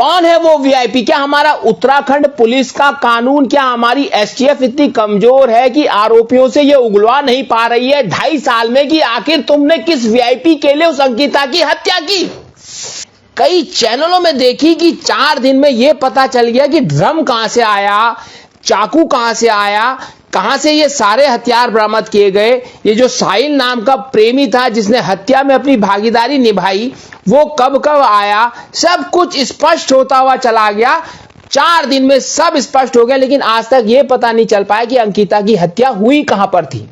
कौन है वो वीआईपी? क्या हमारा उत्तराखंड पुलिस का कानून, क्या हमारी एसटीएफ इतनी कमजोर है कि आरोपियों से ये उगलवा नहीं पा रही है 2.5 साल में कि आखिर तुमने किस वीआईपी के लिए उस अंकिता की हत्या की? कई चैनलों में देखी कि 4 दिन में यह पता चल गया कि ड्रम कहां से आया, चाकू कहां से आया, कहां से ये सारे हथियार बरामद किए गए। ये जो साहिल नाम का प्रेमी था जिसने हत्या में अपनी भागीदारी निभाई, वो कब कब आया, सब कुछ स्पष्ट होता हुआ चला गया। 4 दिन में सब स्पष्ट हो गया, लेकिन आज तक ये पता नहीं चल पाया कि अंकिता की हत्या हुई कहां पर थी।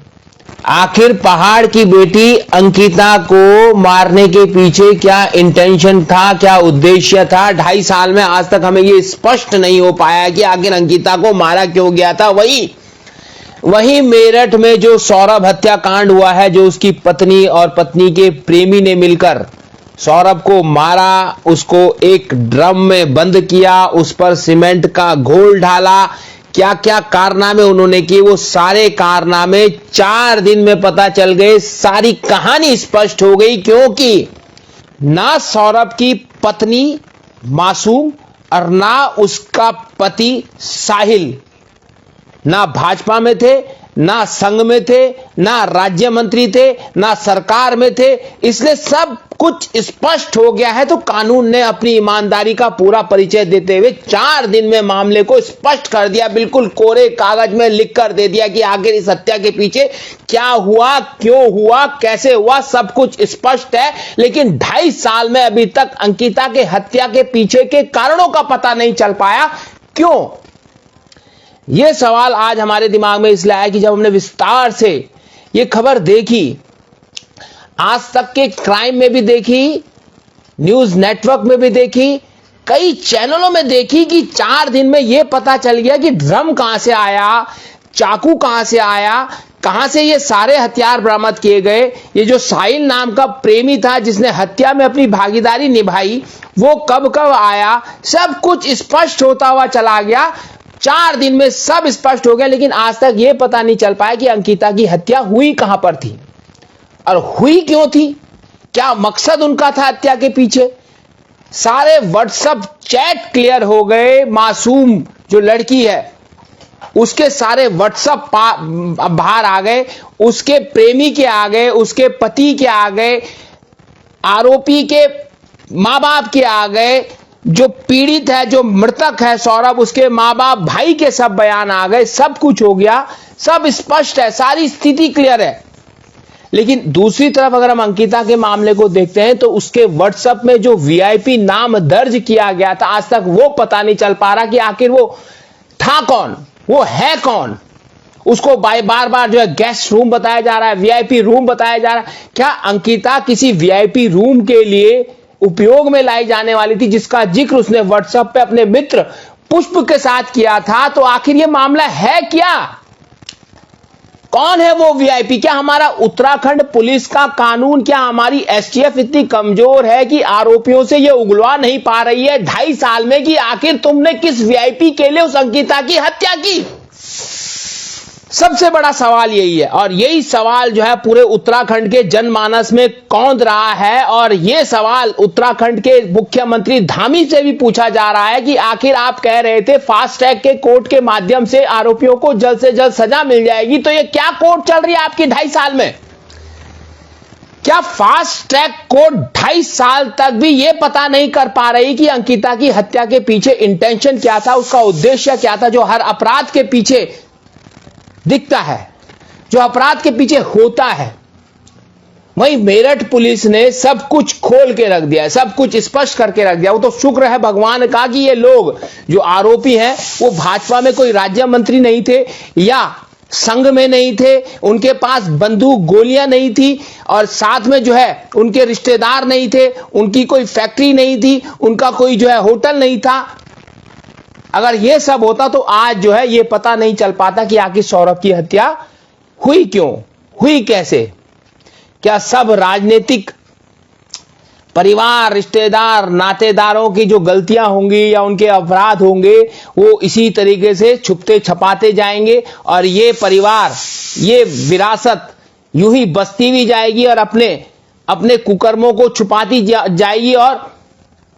आखिर पहाड़ की बेटी अंकिता को मारने के पीछे क्या इंटेंशन था, क्या उद्देश्य था? 2.5 साल में आज तक हमें ये स्पष्ट नहीं हो पाया कि आखिर अंकिता को मारा क्यों गया था। वही मेरठ में जो सौरभ हत्याकांड हुआ है, जो उसकी पत्नी और पत्नी के प्रेमी ने मिलकर सौरभ को मारा, उसको एक ड्रम में बंद किया, उस पर सीमेंट का घोल डाला, क्या क्या कारनामे उन्होंने किए, वो सारे कारनामे 4 दिन में पता चल गए, सारी कहानी स्पष्ट हो गई। क्योंकि ना सौरभ की पत्नी मासूम और ना उसका पति साहिल ना भाजपा में थे, ना संघ में थे, ना राज्य मंत्री थे, ना सरकार में थे, इसलिए सब कुछ स्पष्ट हो गया है। तो कानून ने अपनी ईमानदारी का पूरा परिचय देते हुए 4 दिन में मामले को स्पष्ट कर दिया, बिल्कुल कोरे कागज में लिख कर दे दिया कि आखिर इस हत्या के पीछे क्या हुआ, क्यों हुआ, कैसे हुआ, सब कुछ स्पष्ट है। लेकिन 2.5 साल में अभी तक अंकिता के हत्या के पीछे के कारणों का पता नहीं चल पाया। क्यों? यह सवाल आज हमारे दिमाग में इसलिए आया कि जब हमने विस्तार से यह खबर देखी, आज तक के क्राइम में भी देखी, न्यूज नेटवर्क में भी देखी, कई चैनलों में देखी कि 4 दिन में यह पता चल गया कि ड्रम कहां से आया, चाकू कहां से आया, कहां से ये सारे हथियार बरामद किए गए। ये जो साहिल नाम का प्रेमी था जिसने हत्या में अपनी भागीदारी निभाई, वो कब कब आया, सब कुछ स्पष्ट होता हुआ चला गया। 4 दिन में सब स्पष्ट हो गया, लेकिन आज तक यह पता नहीं चल पाया कि अंकिता की हत्या हुई कहां पर थी और हुई क्यों थी, क्या मकसद उनका था हत्या के पीछे। सारे व्हाट्सएप चैट क्लियर हो गए। मासूम जो लड़की है उसके सारे व्हाट्सएप बाहर आ गए, उसके प्रेमी के आ गए, उसके पति के आ गए, आरोपी के मां बाप के आ गए, जो पीड़ित है, जो मृतक है सौरभ, उसके मां बाप, भाई के सब बयान आ गए, सब कुछ हो गया, सब स्पष्ट है, सारी स्थिति क्लियर है। लेकिन दूसरी तरफ अगर हम अंकिता के मामले को देखते हैं तो उसके व्हाट्सएप में जो वीआईपी नाम दर्ज किया गया था, आज तक वो पता नहीं चल पा रहा कि आखिर वो था कौन, वो है कौन। उसको बार बार जो है गेस्ट रूम बताया जा रहा है, वीआईपी रूम बताया जा रहा है। क्या अंकिता किसी वीआईपी रूम के लिए उपयोग में लाई जाने वाली थी, जिसका जिक्र उसने व्हाट्सएप पे अपने मित्र पुष्प के साथ किया था? तो आखिर ये मामला है क्या? कौन है वो वीआईपी? क्या हमारा उत्तराखंड पुलिस का कानून, क्या हमारी एसटीएफ इतनी कमजोर है कि आरोपियों से ये उगलवा नहीं पा रही है 2.5 साल में कि आखिर तुमने किस वीआईपी के लिए उस अंकिता की हत्या की? सबसे बड़ा सवाल यही है, और यही सवाल जो है पूरे उत्तराखंड के जनमानस में कौंध रहा है। और यह सवाल उत्तराखंड के मुख्यमंत्री धामी से भी पूछा जा रहा है कि आखिर आप कह रहे थे फास्ट ट्रैक के कोर्ट के माध्यम से आरोपियों को जल्द से जल्द सजा मिल जाएगी, तो यह क्या कोर्ट चल रही है आपकी 2.5 साल में? क्या फास्ट ट्रैक कोर्ट 2.5 साल तक भी यह पता नहीं कर पा रही कि अंकिता की हत्या के पीछे इंटेंशन क्या था, उसका उद्देश्य क्या था, जो हर अपराध के पीछे दिखता है, जो अपराध के पीछे होता है? वहीं मेरठ पुलिस ने सब कुछ खोल के रख दिया है, सब कुछ स्पष्ट करके रख दिया। वो तो शुक्र है भगवान का कि ये लोग जो आरोपी हैं वो भाजपा में कोई राज्य मंत्री नहीं थे या संघ में नहीं थे, उनके पास बंदूक गोलियां नहीं थी, और साथ में जो है उनके रिश्तेदार नहीं थे, उनकी कोई फैक्ट्री नहीं थी, उनका कोई जो है होटल नहीं था। अगर यह सब होता तो आज जो है यह पता नहीं चल पाता कि आखिर सौरभ की हत्या हुई क्यों, हुई कैसे। क्या सब राजनीतिक परिवार, रिश्तेदार, नातेदारों की जो गलतियां होंगी या उनके अपराध होंगे वो इसी तरीके से छुपते छपाते जाएंगे और ये परिवार, ये विरासत यूं ही बसती भी जाएगी और अपने कुकर्मों को छुपाती जाएगी और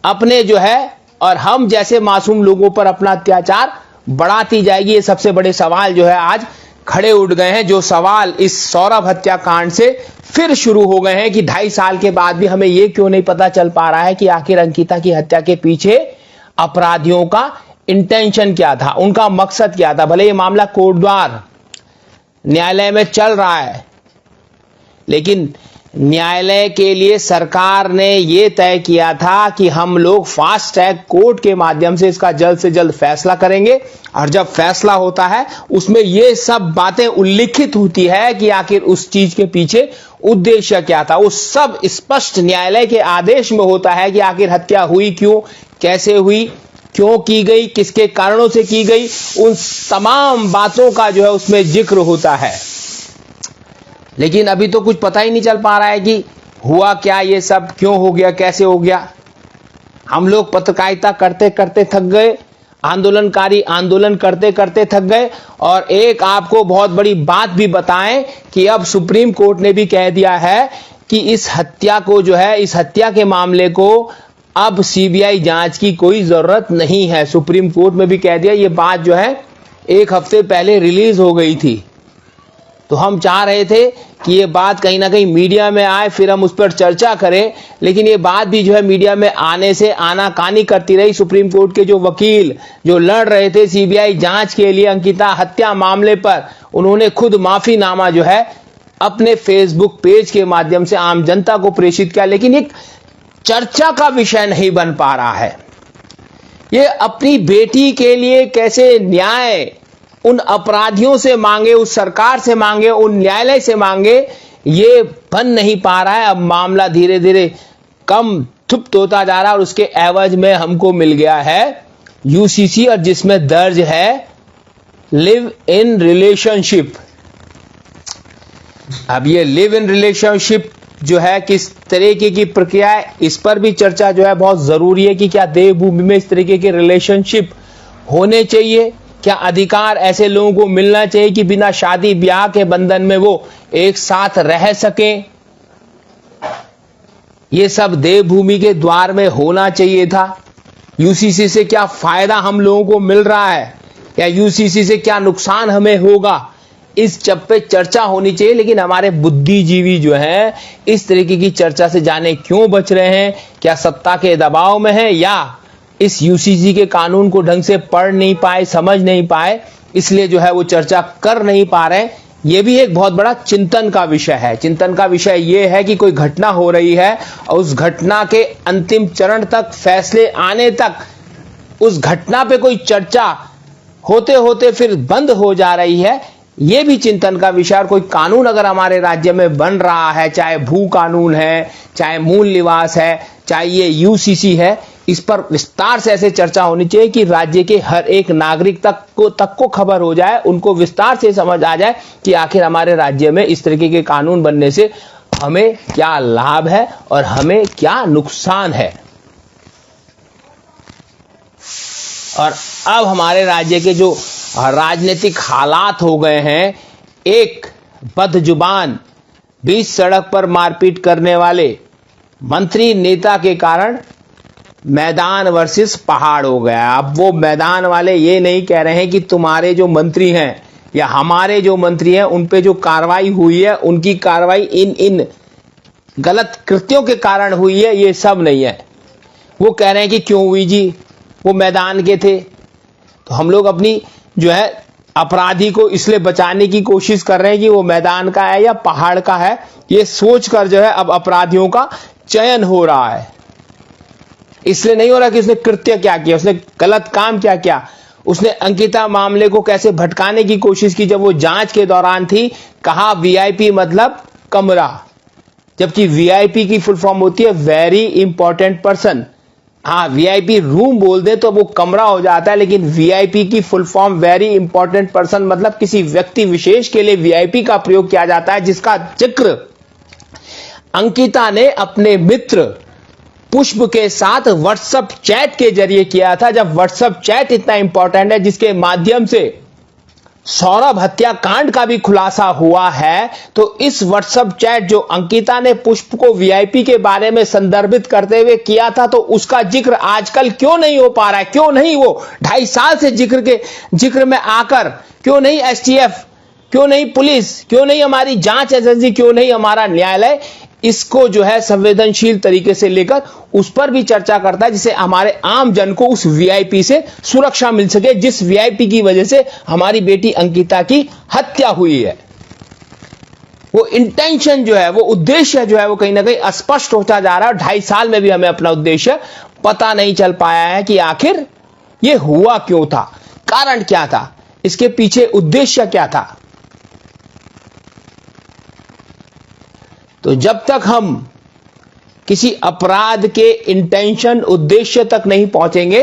अपने जो है और हम जैसे मासूम लोगों पर अपना अत्याचार बढ़ाती जाएगी। ये सबसे बड़े सवाल जो है आज खड़े उठ गए हैं, जो सवाल इस सौरभ हत्याकांड से फिर शुरू हो गए हैं कि 2.5 साल के बाद भी हमें यह क्यों नहीं पता चल पा रहा है कि आखिर अंकिता की हत्या के पीछे अपराधियों का इंटेंशन क्या था, उनका मकसद क्या था। भले ये मामला कोटद्वार न्यायालय में चल रहा है, लेकिन न्यायालय के लिए सरकार ने यह तय किया था कि हम लोग फास्ट ट्रैक कोर्ट के माध्यम से इसका जल्द से जल्द फैसला करेंगे, और जब फैसला होता है उसमें ये सब बातें उल्लिखित होती है कि आखिर उस चीज के पीछे उद्देश्य क्या था। वो सब स्पष्ट न्यायालय के आदेश में होता है कि आखिर हत्या हुई क्यों, कैसे हुई, क्यों की गई, किसके कारणों से की गई, उन तमाम बातों का जो है उसमें जिक्र होता है। लेकिन अभी तो कुछ पता ही नहीं चल पा रहा है कि हुआ क्या, ये सब क्यों हो गया, कैसे हो गया। हम लोग पत्रकारिता करते करते थक गए, आंदोलनकारी आंदोलन करते करते थक गए, और एक आपको बहुत बड़ी बात भी बताएं कि अब सुप्रीम कोर्ट ने भी कह दिया है कि इस हत्या को जो है, इस हत्या के मामले को अब सीबीआई जांच की कोई जरूरत नहीं है। सुप्रीम कोर्ट में भी कह दिया। ये बात जो है 1 हफ्ते पहले रिलीज हो गई थी, तो हम चाह रहे थे कि ये बात कहीं ना कहीं मीडिया में आए, फिर हम उस पर चर्चा करें, लेकिन ये बात भी जो है मीडिया में आने से आनाकानी करती रही। सुप्रीम कोर्ट के जो वकील जो लड़ रहे थे सीबीआई जांच के लिए अंकिता हत्या मामले पर, उन्होंने खुद माफीनामा जो है अपने फेसबुक पेज के माध्यम से आम जनता को प्रेषित किया, लेकिन एक चर्चा का विषय नहीं बन पा रहा है। ये अपनी बेटी के लिए कैसे न्याय उन अपराधियों से मांगे, उस सरकार से मांगे, उन न्यायालय से मांगे, ये बन नहीं पा रहा है। अब मामला धीरे धीरे कम थुप्त होता जा रहा है, और उसके एवज में हमको मिल गया है यूसीसी, और जिसमें दर्ज है लिव इन रिलेशनशिप। अब ये लिव इन रिलेशनशिप जो है किस तरीके की प्रक्रिया है, इस पर भी चर्चा जो है बहुत जरूरी है कि क्या देवभूमि में इस तरीके के रिलेशनशिप होने चाहिए, क्या अधिकार ऐसे लोगों को मिलना चाहिए कि बिना शादी ब्याह के बंधन में वो एक साथ रह सकें। ये सब देवभूमि के द्वार में होना चाहिए था। यूसीसी से क्या फायदा हम लोगों को मिल रहा है, या यूसीसी से क्या नुकसान हमें होगा, इस सब पे चर्चा होनी चाहिए। लेकिन हमारे बुद्धिजीवी जो हैं इस तरीके की चर्चा से जाने क्यों बच रहे हैं, क्या सत्ता के दबाव में है, या इस यूसीसी के कानून को ढंग से पढ़ नहीं पाए, समझ नहीं पाए, इसलिए जो है वो चर्चा कर नहीं पा रहे। ये भी एक बहुत बड़ा चिंतन का विषय है। चिंतन का विषय ये है कि कोई घटना हो रही है और उस घटना के अंतिम चरण तक, फैसले आने तक, उस घटना पे कोई चर्चा होते होते फिर बंद हो जा रही है। ये भी चिंतन का विषय। और कोई कानून अगर हमारे राज्य में बन रहा है, चाहे भू कानून है, चाहे मूल निवास है, चाहे ये यूसीसी है, इस पर विस्तार से ऐसे चर्चा होनी चाहिए कि राज्य के हर एक नागरिक तक को खबर हो जाए, उनको विस्तार से समझ आ जाए कि आखिर हमारे राज्य में इस तरीके के कानून बनने से हमें क्या लाभ है और हमें क्या नुकसान है। और अब हमारे राज्य के जो राजनीतिक हालात हो गए हैं, एक बदजुबान बीच सड़क पर मारपीट करने वाले मंत्री नेता के कारण मैदान वर्सेस पहाड़ हो गया। अब वो मैदान वाले ये नहीं कह रहे हैं कि तुम्हारे जो मंत्री हैं या हमारे जो मंत्री हैं उन पे जो कार्रवाई हुई है, उनकी कार्रवाई इन गलत कृत्यों के कारण हुई है, ये सब नहीं है। वो कह रहे हैं कि क्यों हुई जी, वो मैदान के थे। तो हम लोग अपनी जो है अपराधी को इसलिए बचाने की कोशिश कर रहे हैं कि वो मैदान का है या पहाड़ का है, ये सोचकर जो है अब अपराधियों का चयन हो रहा है। इसलिए नहीं हो रहा कि उसने कृत्य क्या किया, उसने गलत काम क्या किया, उसने अंकिता मामले को कैसे भटकाने की कोशिश की। जब वो जांच के दौरान थी, कहा वीआईपी मतलब कमरा, जबकि वीआईपी की फुल फॉर्म होती है वेरी इंपॉर्टेंट पर्सन। हाँ, वीआईपी रूम बोल दे तो वो कमरा हो जाता है, लेकिन वीआईपी की full form very important person मतलब किसी व्यक्ति विशेष के लिए वीआईपी का प्रयोग किया जाता है, जिसका जिक्र अंकिता ने अपने मित्र पुष्प के साथ व्हाट्सएप चैट के जरिए किया था। जब व्हाट्सएप चैट इतना इंपॉर्टेंट है जिसके माध्यम से सौरभ हत्याकांड का भी खुलासा हुआ है, तो इस व्हाट्सएप चैट जो अंकिता ने पुष्प को वीआईपी के बारे में संदर्भित करते हुए किया था, तो उसका जिक्र आजकल क्यों नहीं हो पा रहा है? क्यों नहीं वो 2.5 साल से जिक्र में आकर क्यों नहीं एसटीएफ, क्यों नहीं पुलिस, क्यों नहीं हमारी जांच एजेंसी, क्यों नहीं हमारा न्यायालय इसको जो है संवेदनशील तरीके से लेकर उस पर भी चर्चा करता है, जिससे हमारे आम जन को उस वीआईपी से सुरक्षा मिल सके, जिस वीआईपी की वजह से हमारी बेटी अंकिता की हत्या हुई है। वो इंटेंशन जो है, वो उद्देश्य जो है, वो कहीं ना कहीं अस्पष्ट होता जा रहा है। 2.5 साल में भी हमें अपना उद्देश्य पता नहीं चल पाया है कि आखिर ये हुआ क्यों था, कारण क्या था, इसके पीछे उद्देश्य क्या था। तो जब तक हम किसी अपराध के इंटेंशन, उद्देश्य तक नहीं पहुंचेंगे,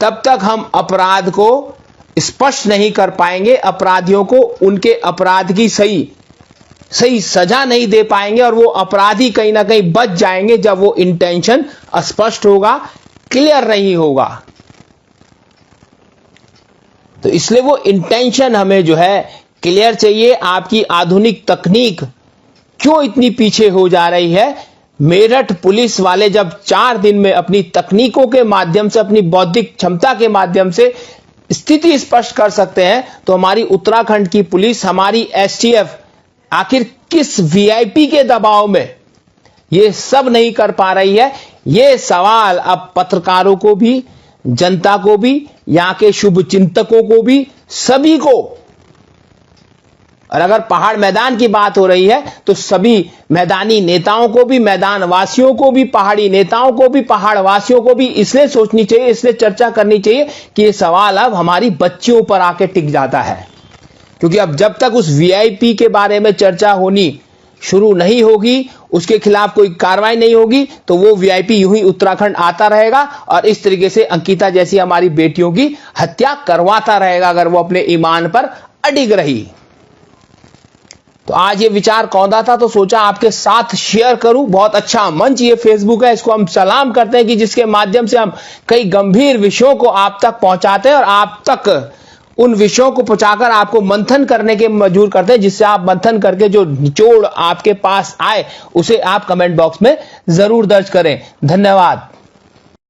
तब तक हम अपराध को स्पष्ट नहीं कर पाएंगे, अपराधियों को उनके अपराध की सही सजा नहीं दे पाएंगे, और वो अपराधी कहीं ना कहीं बच जाएंगे जब वो इंटेंशन स्पष्ट होगा, क्लियर नहीं होगा। तो इसलिए वो इंटेंशन हमें जो है क्लियर चाहिए। आपकी आधुनिक तकनीक क्यों इतनी पीछे हो जा रही है? मेरठ पुलिस वाले जब 4 दिन में अपनी तकनीकों के माध्यम से, अपनी बौद्धिक क्षमता के माध्यम से स्थिति स्पष्ट कर सकते हैं, तो हमारी उत्तराखंड की पुलिस, हमारी एसटीएफ आखिर किस वीआईपी के दबाव में ये सब नहीं कर पा रही है? ये सवाल अब पत्रकारों को भी, जनता को भी, यहां के शुभ चिंतकों को भी, सभी को। और अगर पहाड़ मैदान की बात हो रही है तो सभी मैदानी नेताओं को भी, मैदान वासियों को भी, पहाड़ी नेताओं को भी, पहाड़ वासियों को भी इसलिए सोचनी चाहिए, इसलिए चर्चा करनी चाहिए कि यह सवाल अब हमारी बच्चियों पर आके टिक जाता है। क्योंकि अब जब तक उस वीआईपी के बारे में चर्चा होनी शुरू नहीं होगी, उसके खिलाफ कोई कार्रवाई नहीं होगी, तो वो वीआईपी यूं ही उत्तराखंड आता रहेगा और इस तरीके से अंकिता जैसी हमारी बेटियों की हत्या करवाता रहेगा, अगर वो अपने ईमान पर अडिग रही। तो आज ये विचार कौंधा था, तो सोचा आपके साथ शेयर करूं। बहुत अच्छा मंच ये फेसबुक है, इसको हम सलाम करते हैं कि जिसके माध्यम से हम कई गंभीर विषयों को आप तक पहुंचाते हैं और आप तक उन विषयों को पहुंचाकर आपको मंथन करने के मजबूर करते हैं, जिससे आप मंथन करके जो निचोड़ आपके पास आए उसे आप कमेंट बॉक्स में जरूर दर्ज करें। धन्यवाद।